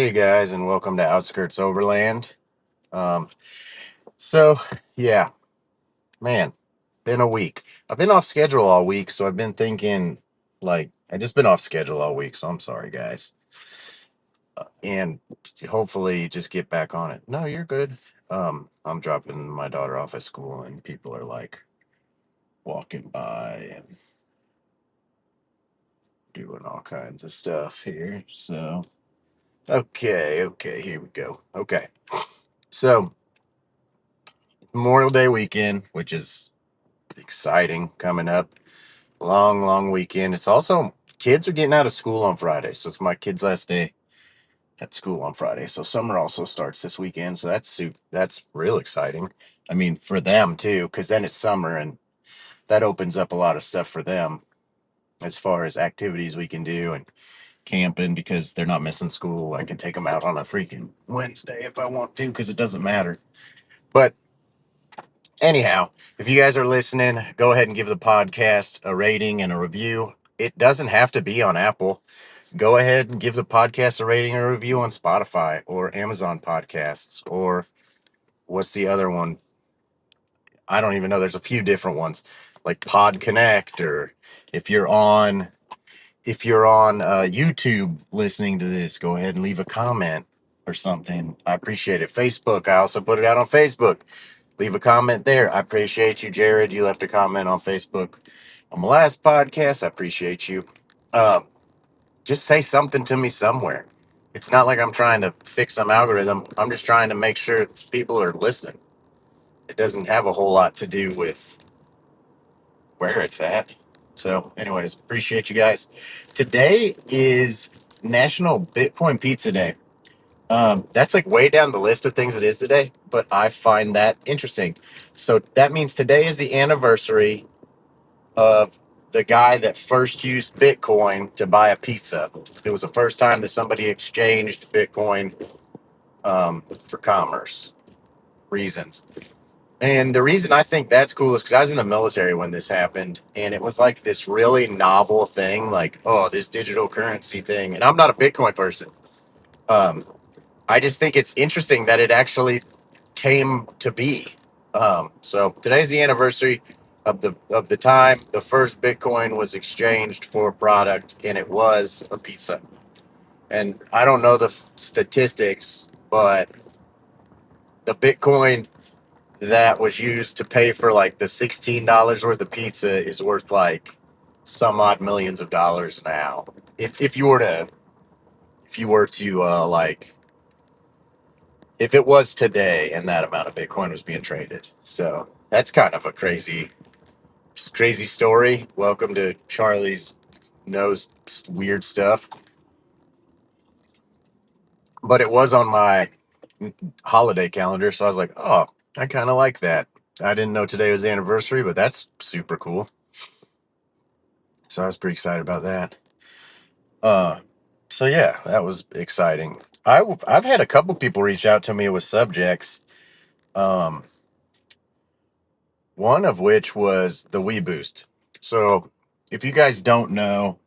Hey guys, and welcome to Outskirts Overland. Um, so yeah, man, been a week. I've been off schedule all week, so I've been thinking, I just been off schedule all week. So I'm sorry, guys, and hopefully just get back on it. No, you're good. I'm dropping my daughter off at school, and people are like walking by and doing all kinds of stuff here. So okay, here we go. Okay, so Memorial Day weekend, which is exciting coming up. Long weekend. It's also kids are getting out of school on Friday, so it's my kid's last day at school on Friday. So summer also starts this weekend, so that's real exciting. I mean, for them too, because then it's summer and that opens up a lot of stuff for them as far as activities we can do and camping because they're not missing school. I can take them out on a freaking Wednesday if I want to because it doesn't matter. But anyhow, if you guys are listening, go ahead and give the podcast a rating and a review. It doesn't have to be on Apple. Go ahead and give the podcast a rating or review on Spotify or Amazon Podcasts or what's the other one? I don't even know. There's a few different ones like Pod Connect, or if you're on YouTube listening to this, go ahead and leave a comment or something. I appreciate it. Facebook, I also put it out on Facebook. Leave a comment there. I appreciate you, Jared. You left a comment on Facebook on my last podcast. I appreciate you. Um, just say something to me somewhere. It's not like I'm trying to fix some algorithm. I'm just trying to make sure people are listening. It doesn't have a whole lot to do with where it's at. So, anyways, appreciate you guys. Today is National Bitcoin Pizza Day. That's like way down the list of things it is today, but I find that interesting. So that means today is the anniversary of the guy that first used Bitcoin to buy a pizza. It was the first time that somebody exchanged Bitcoin for commerce reasons. And the reason I think that's cool is because I was in the military when this happened, and it was like this really novel thing, like, oh, this digital currency thing. And I'm not a Bitcoin person. Um, I just think it's interesting that it actually came to be. So today's the anniversary of the time the first Bitcoin was exchanged for a product, and it was a pizza. And I don't know the statistics, but the Bitcoin that was used to pay for like the $16 worth of pizza is worth like some odd millions of dollars now. If you were to like if it was today and that amount of Bitcoin was being traded. So that's kind of a crazy story. Welcome to Charlie's knows weird stuff. But it was on my holiday calendar, so I was like, oh, I kind of like that. I didn't know today was the anniversary, but that's super cool. So I was pretty excited about that. Uh, so yeah, that was exciting. I've had a couple people reach out to me with subjects. Um, One of which was the Wii Boost. So if you guys don't know,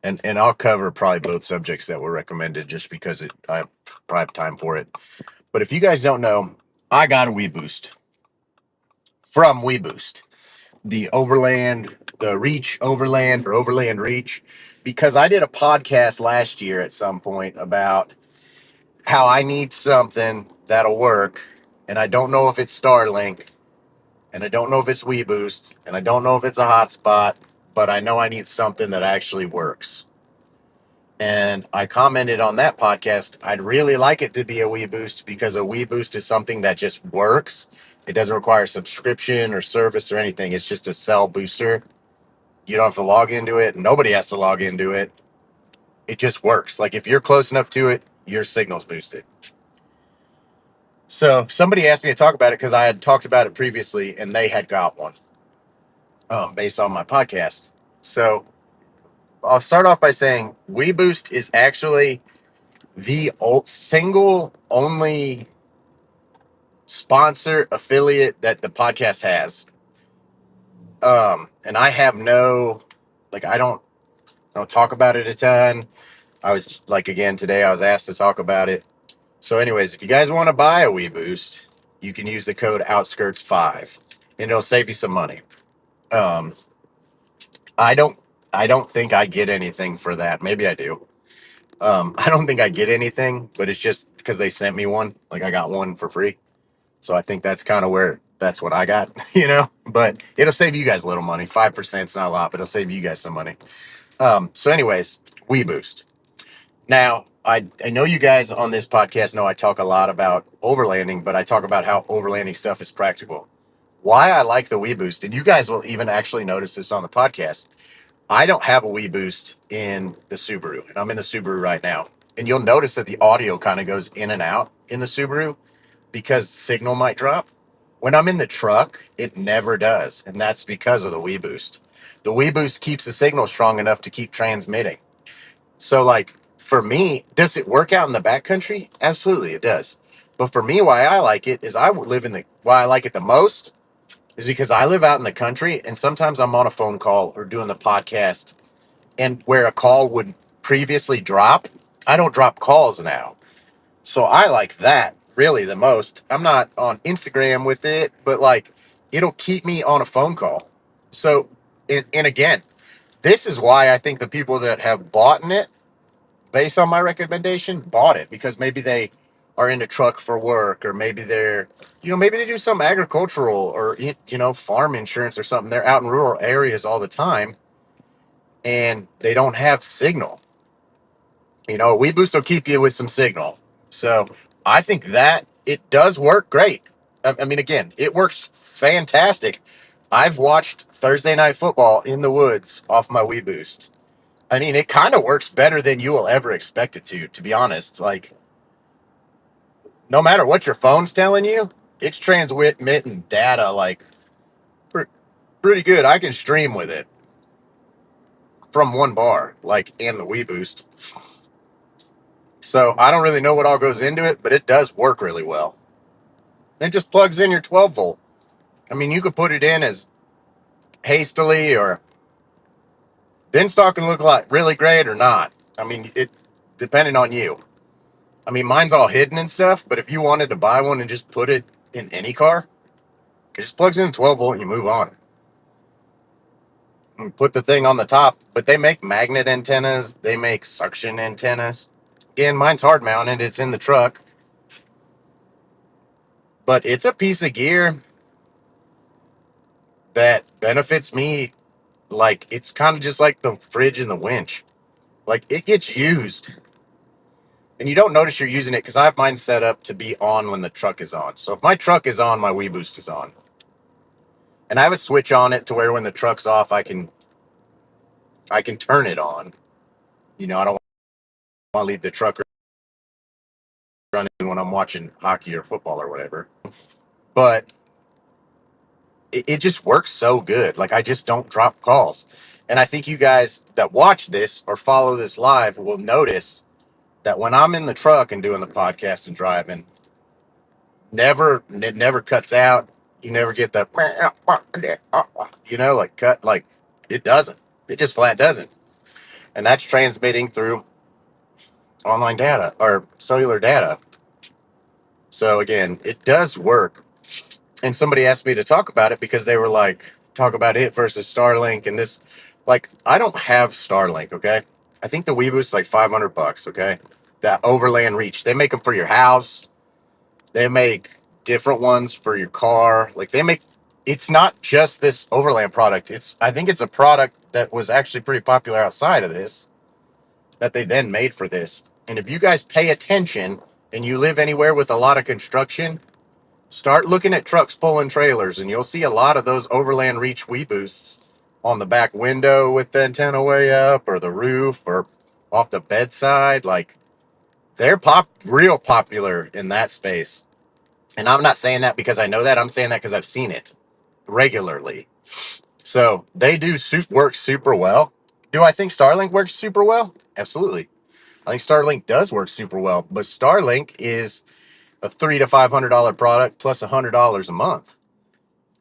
and I'll cover probably both subjects that were recommended just because I probably have time for it. But if you guys don't know, I got a Wii Boost from Wii Boost, the Reach Overland or Overland Reach, because I did a podcast last year at some point about how I need something that'll work, and I don't know if it's Starlink, and I don't know if it's Wii Boost, and I don't know if it's a hotspot, but I know I need something that actually works. And I commented on that podcast, I'd really like it to be a Wii Boost because a Wii Boost is something that just works. It doesn't require subscription or service or anything. It's just a cell booster. You don't have to log into it. Nobody has to log into it. It just works. Like if you're close enough to it, your signal's boosted. So somebody asked me to talk about it because I had talked about it previously and they had got one based on my podcast. So I'll start off by saying WeBoost is actually the single only sponsor affiliate that the podcast has. And I have no, like, I don't talk about it a ton. I was like, again, today I was asked to talk about it. So, anyways, if you guys want to buy a WeBoost, you can use the code Outskirts5, and it'll save you some money. Um, I don't, I don't think I get anything for that. Maybe I do. I don't think I get anything, but it's just because they sent me one. Like I got one for free, so I think that's kind of where that's what I got, you know. But it'll save you guys a little money. 5%'s not a lot, but it'll save you guys some money. So, anyways, WeBoost. Now, I know you guys on this podcast know I talk a lot about overlanding, but I talk about how overlanding stuff is practical. Why I like the WeBoost, and you guys will even actually notice this on the podcast. I don't have a WeBoost in the Subaru, and I'm in the Subaru right now. And you'll notice that the audio kind of goes in and out in the Subaru because signal might drop. When I'm in the truck, it never does, and that's because of the WeBoost. The WeBoost keeps the signal strong enough to keep transmitting. So, like, for me, does it work out in the backcountry? Absolutely, it does. But for me, why I like it is why I like it the most is because I live out in the country and sometimes I'm on a phone call or doing the podcast, and where a call would previously drop, I don't drop calls now. So I like that really the most. I'm not on Instagram with it, but like it'll keep me on a phone call. So, and again, this is why I think the people that have bought it based on my recommendation bought it because maybe they are in a truck for work, or maybe they're, maybe they do some agricultural or, farm insurance or something. They're out in rural areas all the time and they don't have signal. WeBoost will keep you with some signal. So I think that it does work great. I mean, again, it works fantastic. I've watched Thursday Night Football in the woods off my WeBoost. I mean, it kind of works better than you will ever expect it to be honest. Like, no matter what your phone's telling you, it's transmitting data like pr- pretty good. I can stream with it from one bar, like, and the WeBoost. So I don't really know what all goes into it, but it does work really well. It just plugs in your 12 volt. I mean, you could put it in as hastily, or then stock can look like really great or not. I mean, it depending on you. I mean, mine's all hidden and stuff, but if you wanted to buy one and just put it in any car, it just plugs in 12 volt and you move on. And put the thing on the top. But they make magnet antennas, they make suction antennas. Again, mine's hard mounted, it's in the truck. But it's a piece of gear that benefits me. Like, it's kind of just like the fridge and the winch. Like, it gets used. And you don't notice you're using it because I have mine set up to be on when the truck is on. So if my truck is on, my WeBoost is on. And I have a switch on it to where when the truck's off, I can turn it on. I don't want to leave the truck running when I'm watching hockey or football or whatever. But it just works so good. Like, I just don't drop calls. And I think you guys that watch this or follow this live will notice that when I'm in the truck and doing the podcast and driving, it never cuts out. You never get the, like cut, like it doesn't. It just flat doesn't. And that's transmitting through online data or cellular data. So again, it does work. And somebody asked me to talk about it because they were like, talk about it versus Starlink and this. Like, I don't have Starlink, okay? I think the WeBoost like $500, okay? That overland reach. They make them for your house. They make different ones for your car. Like, it's not just this overland product. I think it's a product that was actually pretty popular outside of this that they then made for this. And if you guys pay attention and you live anywhere with a lot of construction, start looking at trucks pulling trailers, and you'll see a lot of those overland reach WeBoosts on the back window with the antenna way up, or the roof, or off the bedside. Like, they're real popular in that space. And I'm not saying that because I know that. I'm saying that because I've seen it regularly. So they do work super well. Do I think Starlink works super well? Absolutely. I think Starlink does work super well, but Starlink is a $300 to $500 product plus $100 a month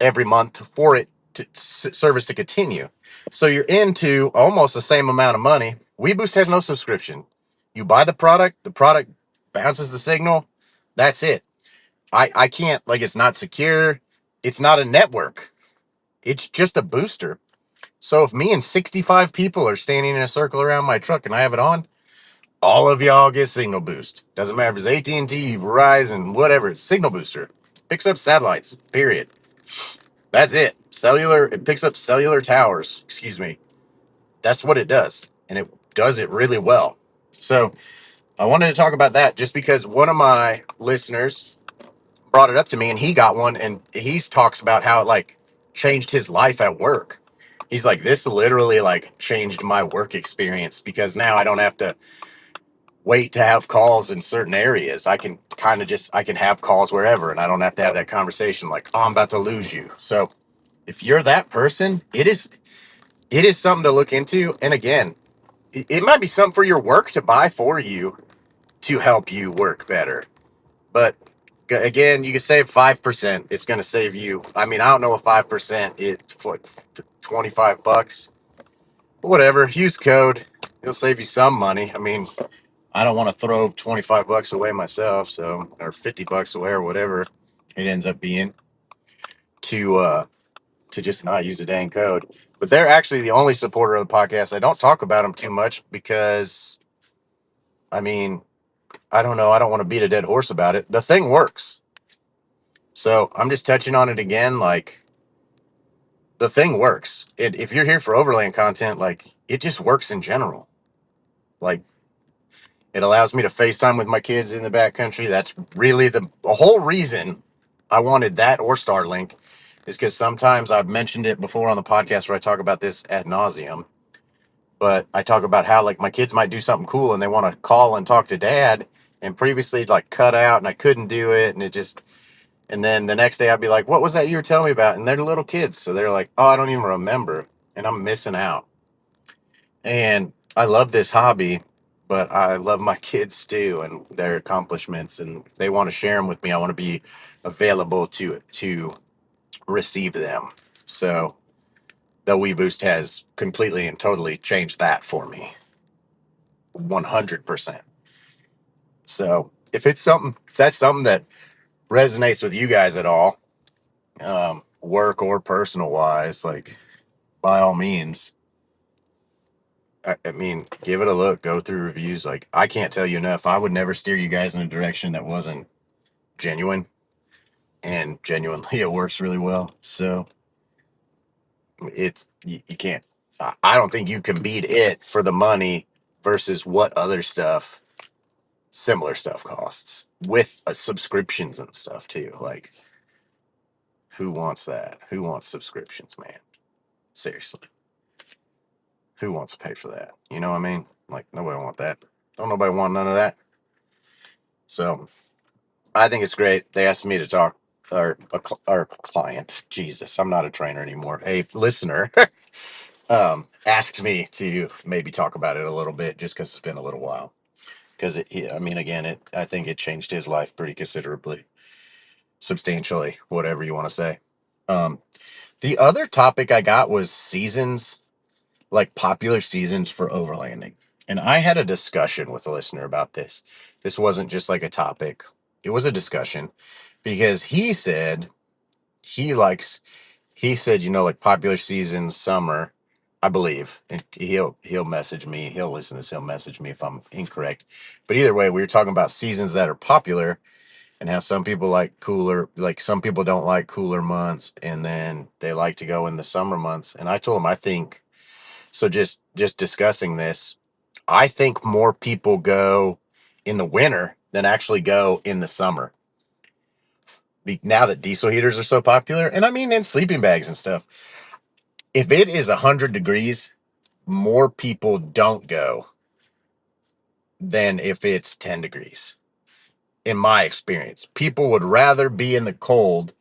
every month for it to service to continue. So you're into almost the same amount of money. WeBoost has no subscription. You buy the product bounces the signal. That's it. I can't, like, it's not secure. It's not a network. It's just a booster. So if me and 65 people are standing in a circle around my truck and I have it on, all of y'all get signal boost. Doesn't matter if it's AT&T, Verizon, whatever. It's signal booster. Picks up satellites. Period. That's it. Cellular. It picks up cellular towers. Excuse me. That's what it does, and it does it really well. So I wanted to talk about that just because one of my listeners brought it up to me, and he got one, and he talks about how it like changed his life at work. He's like, this literally like changed my work experience because now I don't have to wait to have calls in certain areas. I can kind of just I can have calls wherever, and I don't have to have that conversation like, oh, I'm about to lose you. So if you're that person, it is something to look into. And again, it might be something for your work to buy for you to help you work better. But again, you can save 5%. It's going to save you. I mean, I don't know what 5% is, what, $25, whatever. Use code. It'll save you some money. I mean, I don't want to throw $25 away myself, so, or $50 away or whatever it ends up being to just not use a dang code. But they're actually the only supporter of the podcast. I don't talk about them too much because, I mean, I don't know. I don't want to beat a dead horse about it. The thing works. So I'm just touching on it again. Like, the thing works. If you're here for overland content, like, it just works in general. Like, it allows me to FaceTime with my kids in the backcountry. That's really the whole reason I wanted that or Starlink is because sometimes I've mentioned it before on the podcast where I talk about this ad nauseum. But I talk about how like my kids might do something cool and they want to call and talk to dad. And previously like cut out and I couldn't do it. And it just, and then the next day I'd be like, what was that you were telling me about? And they're little kids. So they're like, oh, I don't even remember. And I'm missing out. And I love this hobby, but I love my kids too and their accomplishments. And if they want to share them with me, I want to be available to receive them. So the WeBoost has completely and totally changed that for me. 100%. So if that's something that resonates with you guys at all, work or personal wise, like by all means, I mean, give it a look, go through reviews. Like, I can't tell you enough. I would never steer you guys in a direction that wasn't genuine, and genuinely it works really well. So you can't, I don't think you can beat it for the money versus what other stuff, similar stuff costs with subscriptions and stuff too. Like, who wants that? Who wants subscriptions, man? Seriously. Who wants to pay for that? You know what I mean? Like, nobody want that. Don't nobody want none of that. So I think it's great. They asked me to talk, or client. Jesus, I'm not a trainer anymore. A listener asked me to maybe talk about it a little bit just because it's been a little while. Because I mean, again, I think it changed his life pretty considerably, substantially, whatever you want to say. Um, the other topic I got was seasons, like popular seasons for overlanding. And I had a discussion with a listener about this. This wasn't just like a topic, it was a discussion because he likes, he said, like popular seasons, summer, I believe. And he'll message me, he'll listen to this, he'll message me if I'm incorrect. But either way, we were talking about seasons that are popular and how some people like cooler, like some people don't like cooler months and then they like to go in the summer months. And I told him I think so just discussing this, I think more people go in the winter than actually go in the summer. Now that diesel heaters are so popular, and I mean in sleeping bags and stuff. If it is 100 degrees, more people don't go than if it's 10 degrees. In my experience, people would rather be in the cold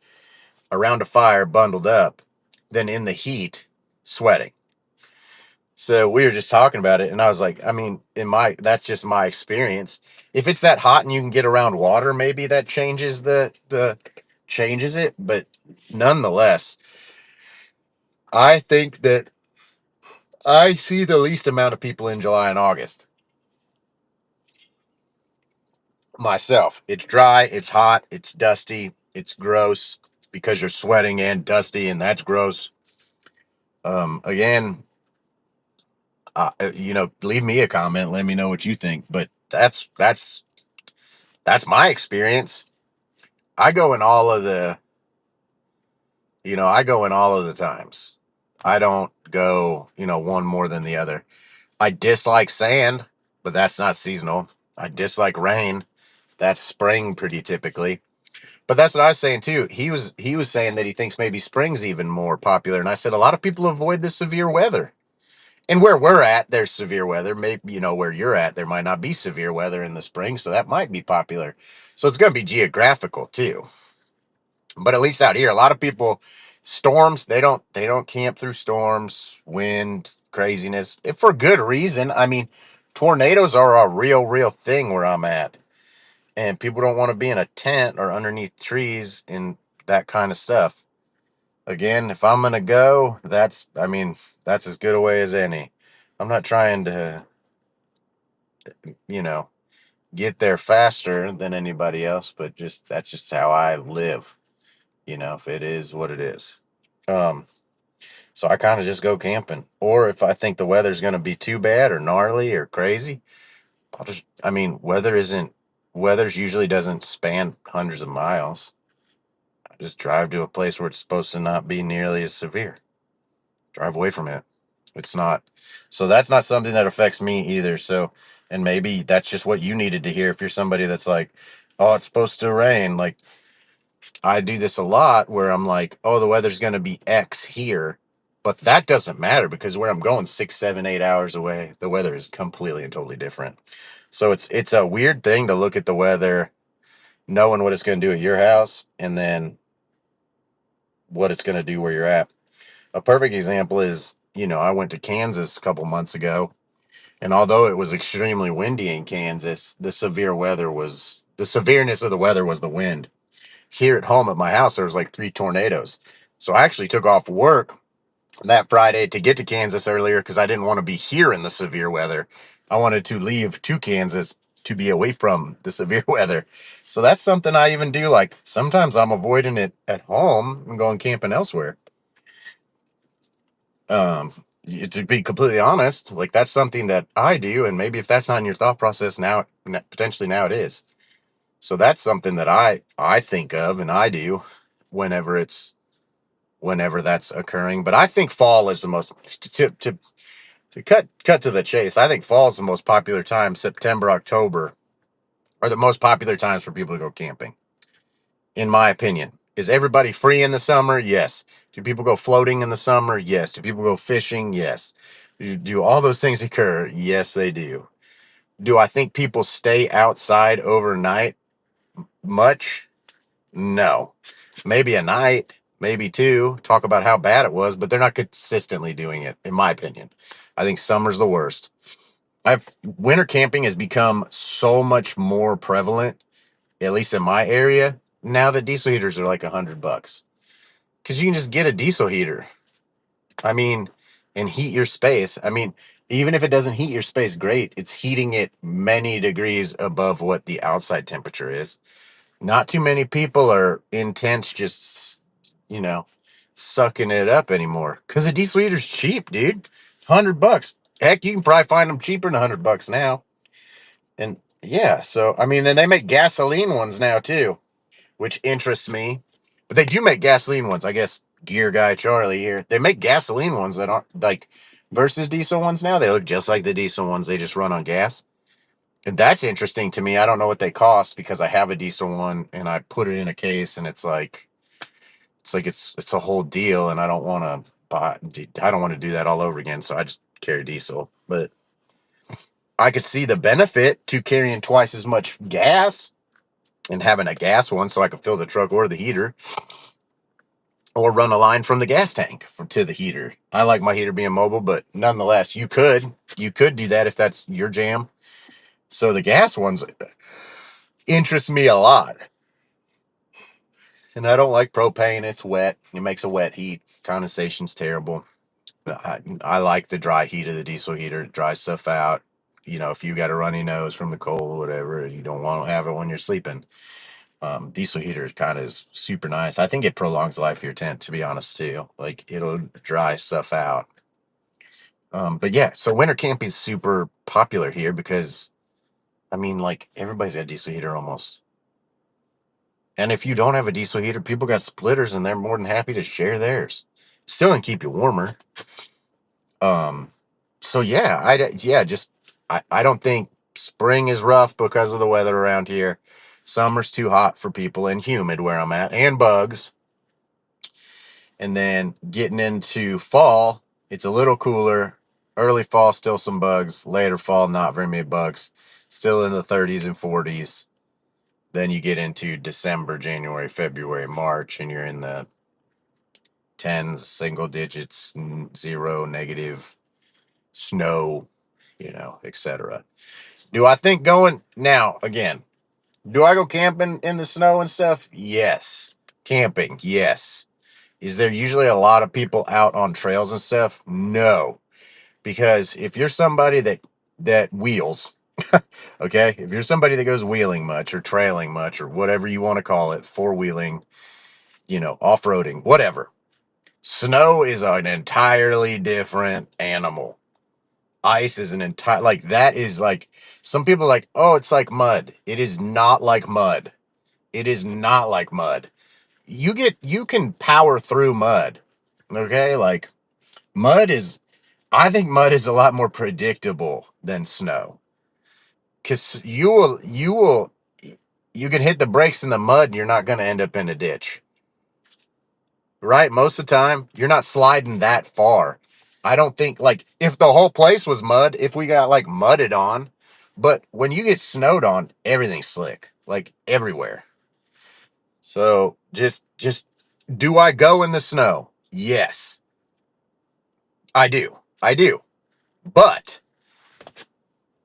around a fire bundled up than in the heat sweating. So we were just talking about it, and I was like, I mean, that's just my experience. If it's that hot and you can get around water, maybe that changes the changes it. But nonetheless, I think that I see the least amount of people in July and August. myself. It's dry, it's hot, it's dusty, it's gross because you're sweating and dusty, and that's gross. Again, leave me a comment. Let me know what you think. But that's my experience. I go in all of the, I go in all of the times. I don't go, one more than the other. I dislike sand, but that's not seasonal. I dislike rain. That's spring pretty typically. But that's what I was saying too. He was saying that he thinks maybe spring's even more popular, and I said a lot of people avoid the severe weather. And where we're at, there's severe weather. Maybe where you're at, there might not be severe weather in the spring, so that might be popular. So it's going to be geographical too. But at least out here, a lot of people storms. They don't camp through storms, wind, craziness, if for good reason. I mean, tornadoes are a real thing where I'm at, and people don't want to be in a tent or underneath trees and that kind of stuff. Again, if I'm gonna go, that's as good a way as any. I'm not trying to, you know, get there faster than anybody else, but just that's just how I live. If it is what it is. Um, so I kind of just go camping. Or if I think the weather's gonna be too bad or gnarly or crazy, weather's usually doesn't span hundreds of miles. I just drive to a place where it's supposed to not be nearly as severe. Drive away from it. It's not. So that's not something that affects me either. So, and maybe that's just what you needed to hear if you're somebody that's like, oh, it's supposed to rain. Like, I do this a lot where I'm like, oh, the weather's going to be X here. But that doesn't matter because where I'm going 6, 7, 8 hours away, the weather is completely and totally different. So it's a weird thing to look at the weather, knowing what it's going to do at your house, and then what it's going to do where you're at. A perfect example is, I went to Kansas a couple months ago, and although it was extremely windy in Kansas, the severeness of the weather was the wind. Here at home at my house, there was like 3 tornadoes. So I actually took off work that Friday to get to Kansas earlier because I didn't want to be here in the severe weather. I wanted to leave to Kansas to be away from the severe weather. So that's something I even do. Like sometimes I'm avoiding it at home and going camping elsewhere. To be completely honest, like that's something that I do, and maybe if that's not in your thought process now, potentially now it is. So that's something that I think of and I do whenever whenever that's occurring. But I think fall is the most to cut to the chase. I think fall is the most popular time. September, October are the most popular times for people to go camping. In my opinion, is everybody free in the summer? Yes. Do people go floating in the summer? Yes. Do people go fishing? Yes. Do all those things occur? Yes, they do. Do I think people stay outside overnight much? No. Maybe a night, maybe two, talk about how bad it was, but they're not consistently doing it, in my opinion. I think summer's the worst. I've Winter camping has become so much more prevalent, at least in my area, now that diesel heaters are like $100. Because you can just get a diesel heater. I mean, and heat your space. I mean, even if it doesn't heat your space, great. It's heating it many degrees above what the outside temperature is. Not too many people are intense, just, you know, sucking it up anymore. Because the diesel heater's cheap, dude. $100. Heck, you can probably find them cheaper than $100 now. And yeah, so I mean, and they make gasoline ones now too, which interests me. But they do make gasoline ones. I guess gear guy Charlie here. They make gasoline ones that aren't like versus diesel ones now. They look just like the diesel ones. They just run on gas. And that's interesting to me. I don't know what they cost because I have a diesel one and I put it in a case and it's a whole deal and I don't want to buy I don't want to do that all over again. So I just carry diesel. But I could see the benefit to carrying twice as much gas and having a gas one so I could fill the truck or the heater or run a line from the gas tank to the heater. I like my heater being mobile, but nonetheless, you could do that if that's your jam. So the gas ones interest me a lot. And I don't like propane. It's wet. It makes a wet heat. Condensation's terrible. I like the dry heat of the diesel heater. It dries stuff out. if you got a runny nose from the cold or whatever, you don't want to have it when you're sleeping. Diesel heater kind of is super nice. I think it prolongs the life of your tent, to be honest, too. Like it'll dry stuff out. But yeah, so winter camping is super popular here because I mean, like everybody's got a diesel heater almost. And if you don't have a diesel heater, people got splitters and they're more than happy to share theirs. Still gonna keep you warmer. Um, so yeah, I don't think spring is rough because of the weather around here. Summer's too hot for people and humid where I'm at, and bugs. And then getting into fall, it's a little cooler. Early fall, still some bugs. Later fall, not very many bugs. Still in the 30s and 40s. Then you get into December, January, February, March, and you're in the tens, single digits, zero, negative, snow, etc. Do I think going now again? Do I go camping in the snow and stuff? Yes. Camping, yes. Is there usually a lot of people out on trails and stuff? No. Because if you're somebody that wheels, okay? If you're somebody that goes wheeling much or trailing much or whatever you want to call it, four-wheeling, off-roading, whatever. Snow is an entirely different animal. Ice is an entire like that is like some people are like, "Oh, it's like mud." It is not like mud. It is not like mud. You can power through mud. Okay? Like mud is I think mud is a lot more predictable than snow. Cuz you can hit the brakes in the mud and you're not going to end up in a ditch. Right? Most of the time, you're not sliding that far. I don't think like if the whole place was mud, if we got like mudded on, but when you get snowed on, everything's slick, like everywhere. So just do I go in the snow? Yes, I do. I do. But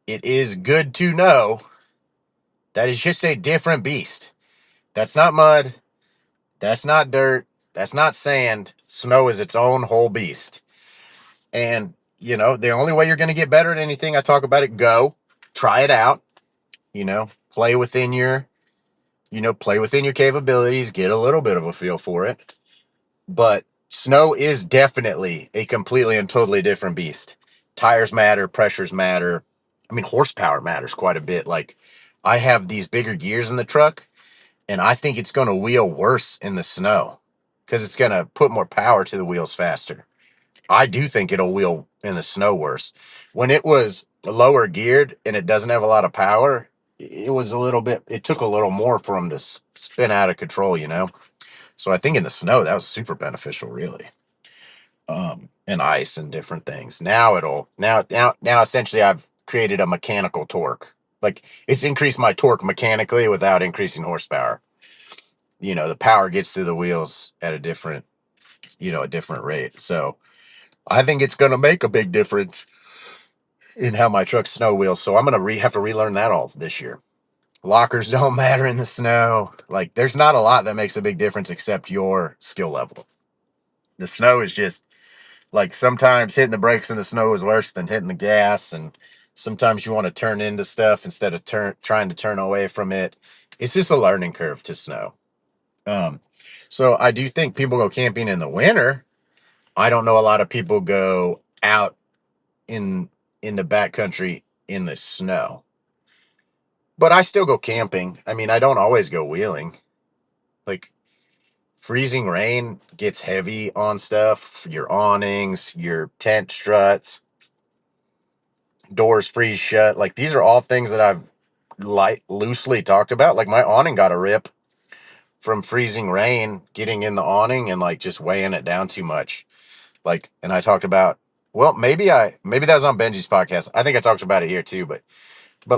it is good to know that is just a different beast. That's not mud. That's not dirt. That's not sand. Snow is its own whole beast. And, the only way you're going to get better at anything, I talk about it, go, try it out, play within play within your capabilities, get a little bit of a feel for it. But snow is definitely a completely and totally different beast. Tires matter, pressures matter. I mean, horsepower matters quite a bit. Like, I have these bigger gears in the truck, and I think it's going to wheel worse in the snow because it's going to put more power to the wheels faster. I do think it'll wheel in the snow worse. When it was lower geared and it doesn't have a lot of power, it was a little bit, it took a little more for them to spin out of control. So I think in the snow, that was super beneficial, really. And ice and different things. Now essentially I've created a mechanical torque. Like it's increased my torque mechanically without increasing horsepower. The power gets to the wheels at a different rate. So I think it's going to make a big difference in how my truck snow wheels. So I'm going to have to relearn that all this year. Lockers don't matter in the snow. Like there's not a lot that makes a big difference except your skill level. The snow is just like sometimes hitting the brakes in the snow is worse than hitting the gas. And sometimes you want to turn into stuff instead of trying to turn away from it. It's just a learning curve to snow. Um, so I do think people go camping in the winter. I don't know a lot of people go out in the backcountry in the snow. But I still go camping. I mean, I don't always go wheeling. Like freezing rain gets heavy on stuff, your awnings, your tent struts, doors freeze shut. Like these are all things that I've loosely talked about. Like my awning got a rip from freezing rain getting in the awning and like just weighing it down too much. Like, and I talked about, well, maybe that was on Benji's podcast. I think I talked about it here too, but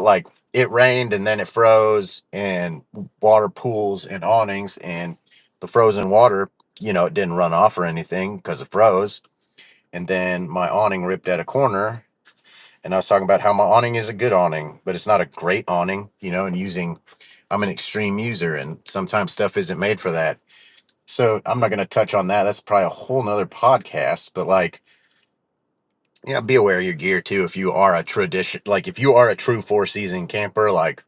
like it rained and then it froze and water pools and awnings and the frozen water, it didn't run off or anything because it froze. And then my awning ripped at a corner. And I was talking about how my awning is a good awning, but it's not a great awning, and I'm an extreme user and sometimes stuff isn't made for that. So I'm not going to touch on that. That's probably a whole nother podcast, but like Yeah, be aware of your gear too. If you are a tradition, like if you are a true 4 season camper, like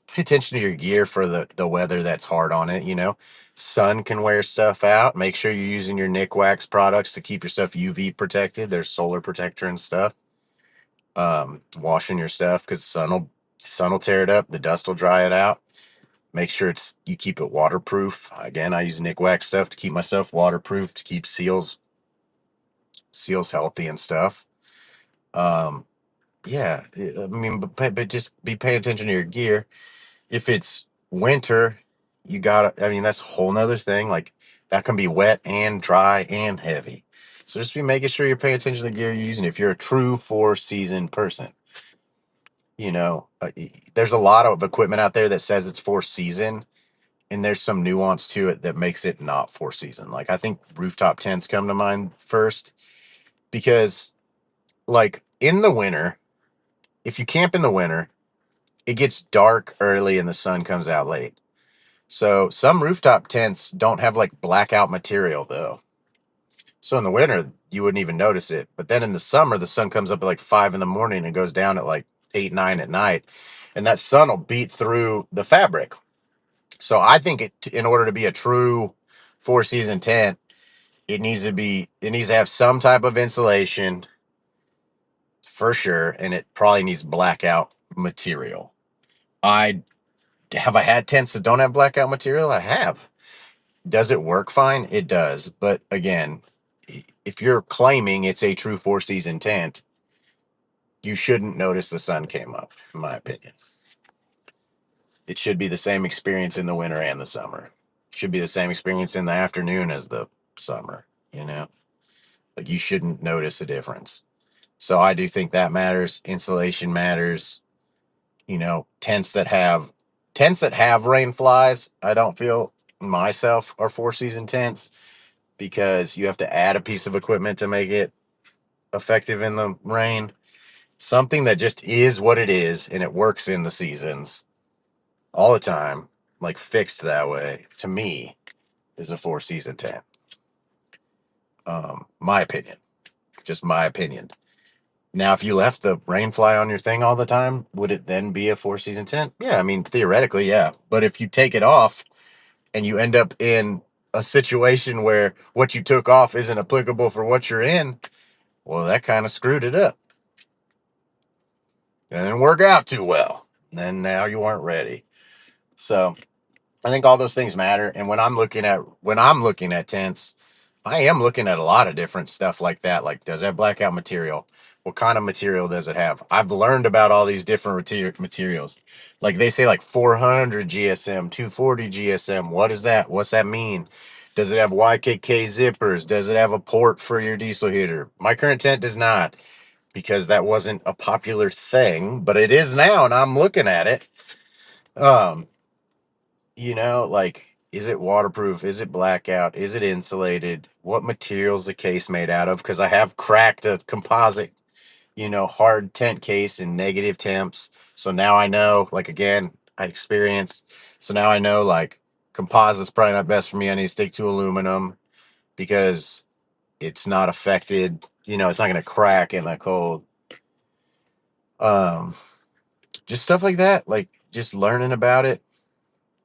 pay attention to your gear for the weather that's hard on it. Sun can wear stuff out. Make sure you're using your Nick Wax products to keep your stuff UV protected. There's solar protector and stuff. Washing your stuff because sun will tear it up. The dust will dry it out. Make sure you keep it waterproof. Again, I use Nick Wax stuff to keep my stuff waterproof to keep seals healthy and stuff. Um, yeah, I mean, but just be paying attention to your gear. If it's winter, I mean, that's a whole nother thing. Like, that can be wet and dry and heavy. So just be making sure you're paying attention to the gear you're using. If you're a true 4 season person, there's a lot of equipment out there that says it's 4 season, and there's some nuance to it that makes it not 4 season. Like, I think rooftop tents come to mind first because, like, in the winter, if you camp in the winter, it gets dark early and the sun comes out late. So some rooftop tents don't have like blackout material though. So in the winter, you wouldn't even notice it. But then in the summer, the sun comes up at like 5 in the morning and goes down at like 8, 9 at night. And that sun will beat through the fabric. So I think in order to be a true 4 season tent, it needs to have some type of insulation for sure. And it probably needs blackout material. I had tents that don't have blackout material? I have. Does it work fine? It does. But again, if you're claiming it's a true 4 season tent, you shouldn't notice the sun came up, in my opinion. It should be the same experience in the winter and the summer. It should be the same experience in the afternoon as the summer, you know? Like you shouldn't notice a difference. So I do think that matters. Insulation matters. Tents that have rain flies, I don't feel myself are 4 season tents because you have to add a piece of equipment to make it effective in the rain. Something that just is what it is and it works in the seasons all the time, like fixed that way, to me, is a 4 season tent. My opinion. Just my opinion. Now, if you left the rain fly on your thing all the time, would it then be a 4 season tent? Yeah, I mean, theoretically, yeah. But if you take it off and you end up in a situation where what you took off isn't applicable for what you're in, well, that kind of screwed it up. It didn't work out too well. And then now you weren't ready. So I think all those things matter. And when I'm looking at tents, I am looking at a lot of different stuff like that. Like, does it have blackout material? What kind of material does it have? I've learned about all these different materials. Like they say, like 400 GSM, 240 GSM. What is that? What's that mean? Does it have YKK zippers? Does it have a port for your diesel heater? My current tent does not because that wasn't a popular thing, but it is now, and I'm looking at it. Um, like, is it waterproof? Is it blackout? Is it insulated? What material's the case made out of? Because I have cracked a composite, hard tent case in negative temps. So now I know, like, again, I experienced. So now I know, like, composite's probably not best for me. I need to stick to aluminum because it's not affected. It's not going to crack in the cold. Um, just stuff like that, like just learning about it.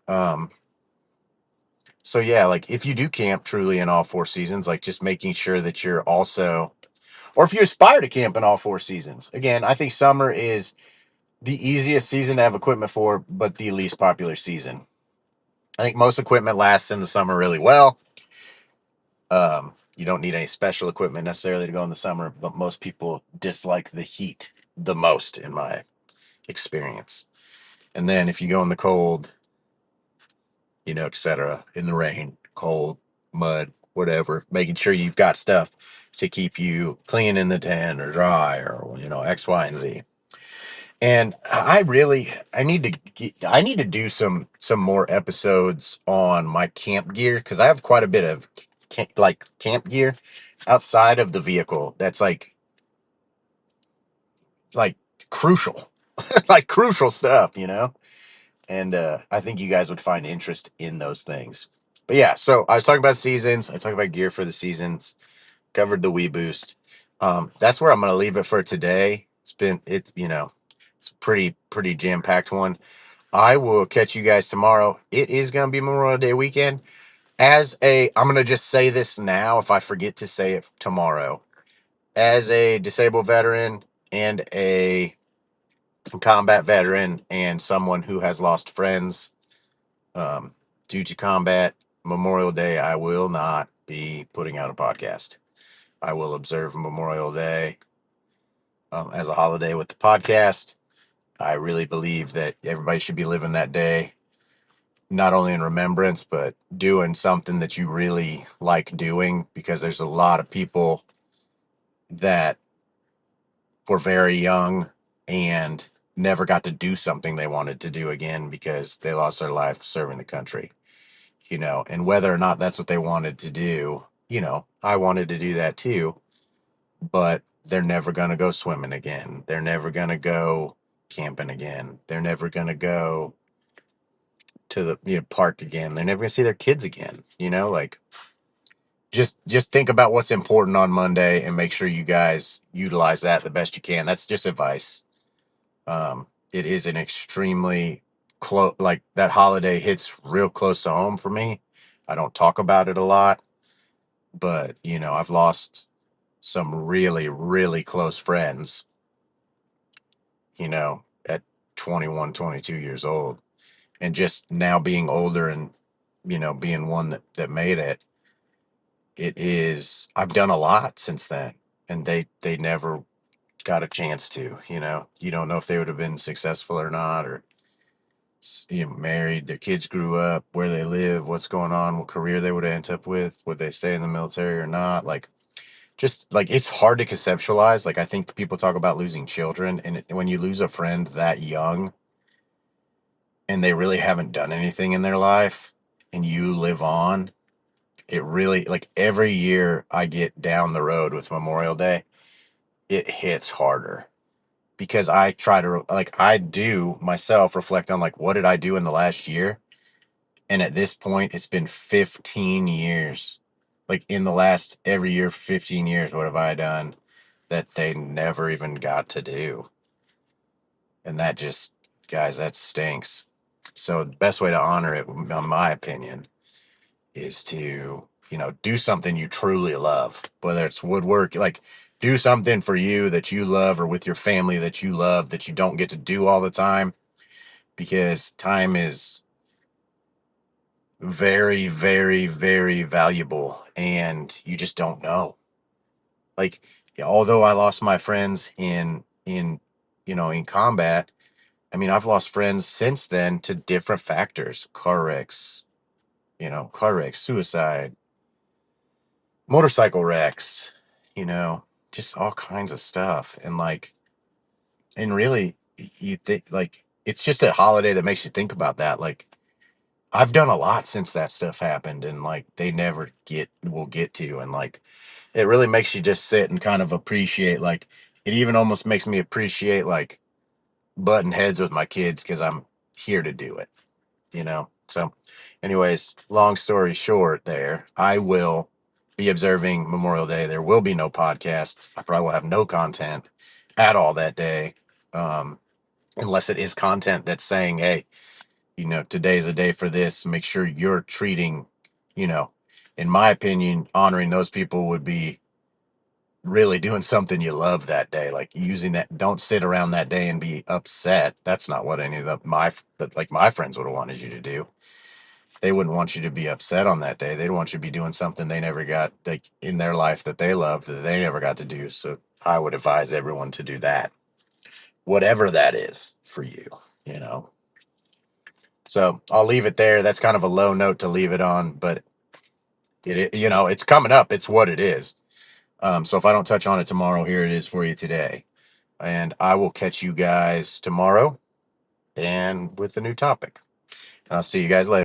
Um, so yeah, like if you do camp truly in all 4 seasons, like just making sure that you're also, or if you aspire to camp in all 4 seasons, again, I think summer is the easiest season to have equipment for, but the least popular season. I think most equipment lasts in the summer really well. You don't need any special equipment necessarily to go in the summer, but most people dislike the heat the most, in my experience. And then if you go in the cold, etc., in the rain, cold, mud, whatever, making sure you've got stuff to keep you clean in the tent or dry or, X, Y, and Z. And I need to do some more episodes on my camp gear because I have quite a bit of camp gear outside of the vehicle that's like crucial, like crucial stuff. And I think you guys would find interest in those things. But yeah, so I was talking about seasons. I talked about gear for the seasons. Covered the Wii Boost. That's where I'm going to leave it for today. It's a pretty jam packed one. I will catch you guys tomorrow. It is going to be Memorial Day weekend. I'm going to just say this now if I forget to say it tomorrow. As a disabled veteran and a combat veteran and someone who has lost friends um, due to combat, Memorial Day, I will not be putting out a podcast. I will observe Memorial Day as a holiday with the podcast. I really believe that everybody should be living that day, not only in remembrance, but doing something that you really like doing, because there's a lot of people that were very young and never got to do something they wanted to do again because they lost their life serving the country, and whether or not that's what they wanted to do, I wanted to do that too, but they're never going to go swimming again. They're never going to go camping again. They're never going to go to the park again. They're never going to see their kids again. Like just think about what's important on Monday and make sure you guys utilize that the best you can. That's just advice. It is an extremely close, like that holiday hits real close to home for me. I don't talk about it a lot, but I've lost some really, really close friends, at 21, 22 years old. And just now being older and, being one that made it, I've done a lot since then. And they never got a chance to, you don't know if they would have been successful or not, or, married, their kids grew up, where they live, what's going on, what career they would end up with, would they stay in the military or not. Like, just like it's hard to conceptualize. Like, I think people talk about losing children, and when you lose a friend that young and they really haven't done anything in their life and you live on, it really, like, every year I get down the road with Memorial Day, it hits harder because I try to, like, I do myself reflect on, like, what did I do in the last year? And at this point, it's been 15 years. Like, in the last every year for 15 years, what have I done that they never even got to do? And that just, guys, that stinks. So the best way to honor it, in my opinion, is to, do something you truly love, whether it's woodwork, like do something for you that you love, or with your family that you love, that you don't get to do all the time, because time is very, very, very valuable and you just don't know. Like, although I lost my friends in combat, I mean, I've lost friends since then to different factors: car wrecks, suicide, motorcycle wrecks, you know, just all kinds of stuff. And like, and really, you think, like, it's just a holiday that makes you think about that. Like, I've done a lot since that stuff happened, and like, they never will get to. And like, it really makes you just sit and kind of appreciate, like, it even almost makes me appreciate, like, butting heads with my kids because I'm here to do it. So, anyways, long story short, I will be observing Memorial Day. There will be no podcast. I probably will have no content at all that day, um, unless it is content that's saying, hey, today's a day for this. Make sure you're treating, you know, in my opinion, honoring those people would be really doing something you love that day, like using that. Don't sit around that day and be upset. That's not what any of my friends would have wanted you to do. They wouldn't want you to be upset on that day. They'd want you to be doing something they never got, like, in their life that they loved, that they never got to do. So I would advise everyone to do that, whatever that is for you, you know. So I'll leave it there. That's kind of a low note to leave it on, but it's coming up. It's what it is. So if I don't touch on it tomorrow, here it is for you today. And I will catch you guys tomorrow and with a new topic. I'll see you guys later.